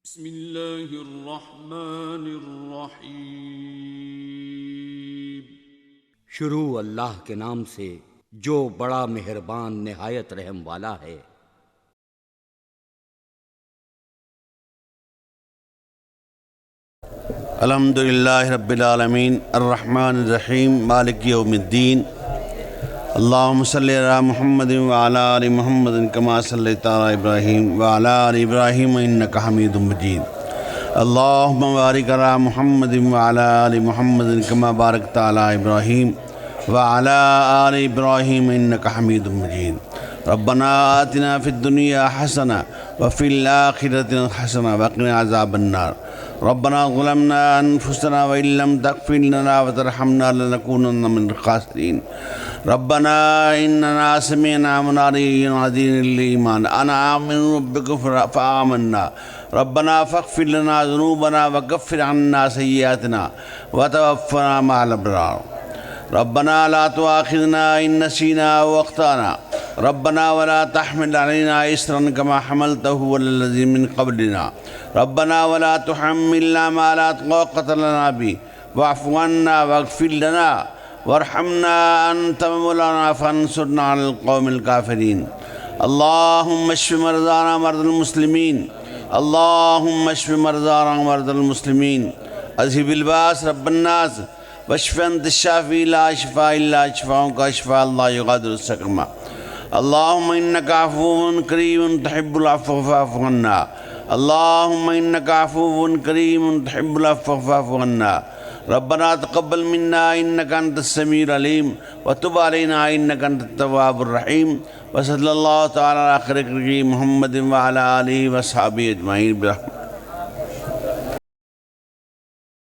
بسم اللہ الرحمن الرحیم۔ شروع اللہ کے نام سے جو بڑا مہربان نہایت رحم والا ہے۔ الحمدللہ رب العالمین الرحمن الرحیم مالک یوم الدین۔ اللہم صلی علی محمد وعلی آل محمد کما صلیت علی ابراہیم وعلی آل ابراہیم انک حمید مجید۔ اللہم بارک علی محمد وعلی آل محمد کما بارکت علی ابراہیم وعلی آل ابراہیم انک حمید مجید۔ ربنا آتنا فی الدنیا حسنہ وفی الآخرۃ حسنہ وقنا عذاب النار۔ ربنا ظلمنا انفسنا وان لم تغفر لنا وترحمنا لنكونن من الخاسرین۔ ربنا اننا سمعنا منادیا ینادی للایمان ان آمنوا بربکم فآمنا۔ ربنا فاغفر لنا ذنوبنا وكفر عنا سیئاتنا وتوفنا مع الابرار۔ ربنا لا تؤاخذنا ان نسینا او اخطأنا۔ ربنا ولا تحمل علينا إصرا كما حملته على الذين من قبلنا۔ ربنا ولا تحملنا ما لا طاقة لنا به واعف عنا واغفر لنا وارحمنا أنت مولانا فانصرنا على القوم الكافرين۔ اللهم اشف مرضانا مرضى المسلمين۔ اللهم اشف مرضانا مرضى المسلمين۔ اذهب الباس رب الناس واشف أنت الشافي لا شفاء إلا شفاؤك شفاء الله يغادر سقما۔ اللهم إنك عفو كريم تحب العفو فاعف عنا۔ اللهم إنك عفو كريم تحب العفو فاعف عنا۔ ربنا تقبل منا إنك أنت السميع العليم وتب علينا إنك أنت التواب الرحيم۔ وصلى الله تعالى على خير خلقه محمد وعلى آله وصحبه أجمعين برحمته۔